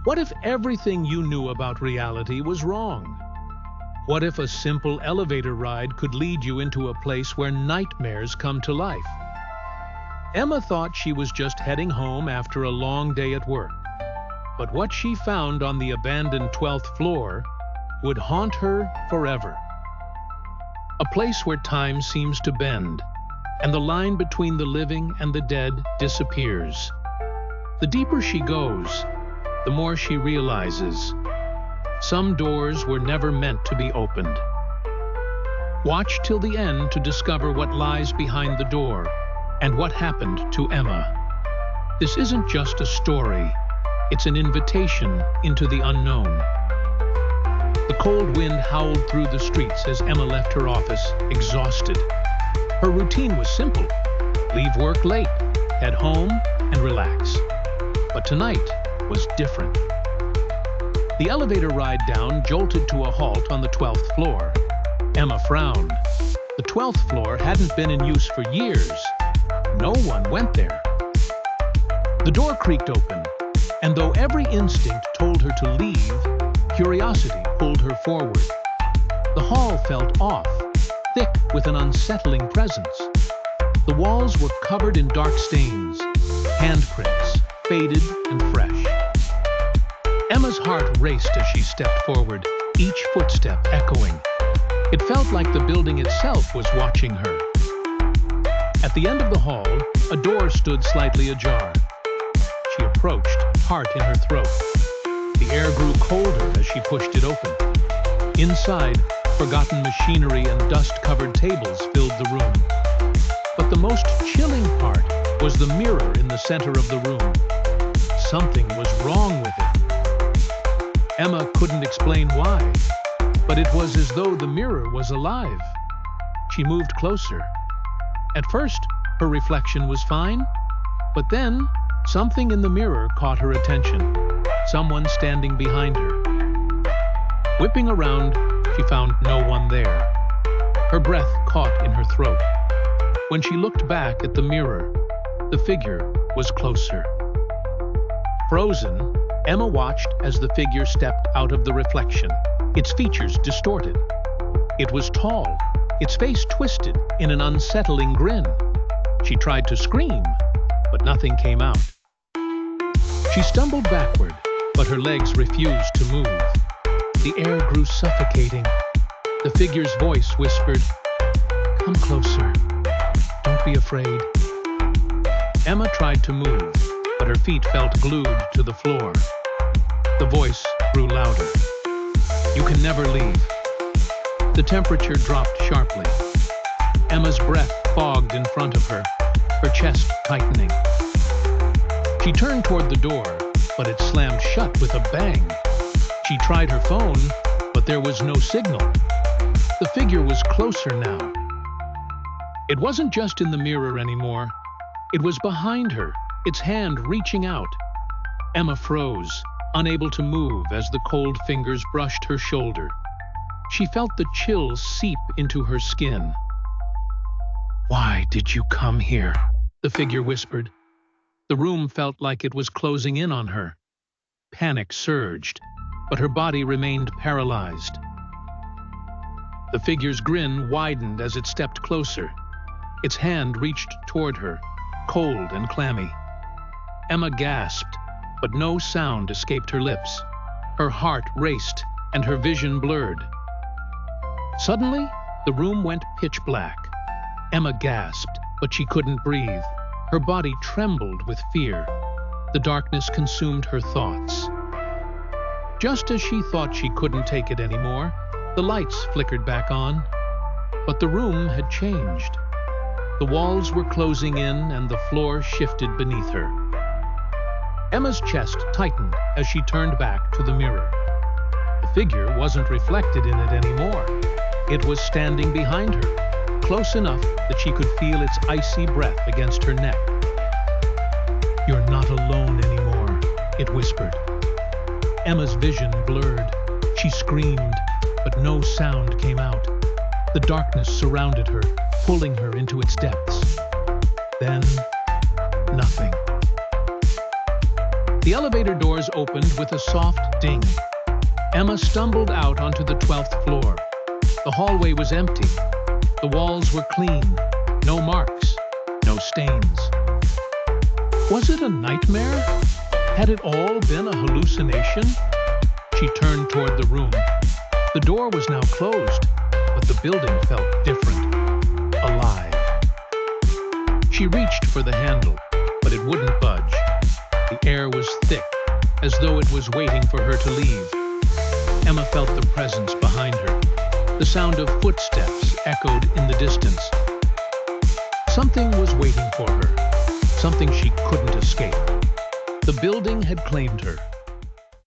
What if everything you knew about reality was wrong? What if a simple elevator ride could lead you into a place where nightmares come to life? Emma thought she was just heading home after a long day at work. But what she found on the abandoned 12th floor would haunt her forever. A place where time seems to bend, and the line between the living and the dead disappears. The deeper she goes, the more she realizes some doors were never meant to be opened. Watch till the end to discover what lies behind the door and what happened to Emma. This isn't just a story, it's an invitation into the unknown. The cold wind howled through the streets as Emma left her office, exhausted. Her routine was simple: leave work late, head home, and relax. But tonight was different. The elevator ride down jolted to a halt on the 12th floor. Emma frowned. The 12th floor hadn't been in use for years. No one went there. The door creaked open, and though every instinct told her to leave, curiosity pulled her forward. The hall felt off, thick with an unsettling presence. The walls were covered in dark stains, handprints, faded and fresh. Emma's heart raced as she stepped forward, each footstep echoing. It felt like the building itself was watching her. At the end of the hall, a door stood slightly ajar. She approached, heart in her throat. The air grew colder as she pushed it open. Inside, forgotten machinery and dust-covered tables filled the room. But the most chilling part was the mirror in the center of the room. Something was wrong with it. Emma couldn't explain why, but it was as though the mirror was alive. She moved closer. At first, her reflection was fine, but then something in the mirror caught her attention. Someone standing behind her. Whipping around, she found no one there. Her breath caught in her throat. When she looked back at the mirror, the figure was closer. Frozen, Emma watched as the figure stepped out of the reflection, its features distorted. It was tall, its face twisted in an unsettling grin. She tried to scream, but nothing came out. She stumbled backward, but her legs refused to move. The air grew suffocating. The figure's voice whispered, "Come closer. Don't be afraid." Emma tried to move, but her feet felt glued to the floor. The voice grew louder. "You can never leave." The temperature dropped sharply. Emma's breath fogged in front of her, her chest tightening. She turned toward the door, but it slammed shut with a bang. She tried her phone, but there was no signal. The figure was closer now. It wasn't just in the mirror anymore. It was behind her, its hand reaching out. Emma froze, unable to move as the cold fingers brushed her shoulder. She felt the chills seep into her skin. "Why did you come here?" the figure whispered. The room felt like it was closing in on her. Panic surged, but her body remained paralyzed. The figure's grin widened as it stepped closer. Its hand reached toward her, cold and clammy. Emma gasped, but no sound escaped her lips. Her heart raced and her vision blurred. Suddenly, the room went pitch black. Emma gasped, but she couldn't breathe. Her body trembled with fear. The darkness consumed her thoughts. Just as she thought she couldn't take it anymore, the lights flickered back on. But the room had changed. The walls were closing in and the floor shifted beneath her. Emma's chest tightened as she turned back to the mirror. The figure wasn't reflected in it anymore. It was standing behind her, close enough that she could feel its icy breath against her neck. "You're not alone anymore," it whispered. Emma's vision blurred. She screamed, but no sound came out. The darkness surrounded her, pulling her into its depths. Then, nothing. The elevator doors opened with a soft ding. Emma stumbled out onto the 12th floor. The hallway was empty. The walls were clean. No marks. No stains. Was it a nightmare? Had it all been a hallucination? She turned toward the room. The door was now closed, but the building felt different, alive. She reached for the handle, but it wouldn't budge. The air was thick, as though it was waiting for her to leave. Emma felt the presence behind her. The sound of footsteps echoed in the distance. Something was waiting for her, something she couldn't escape. The building had claimed her.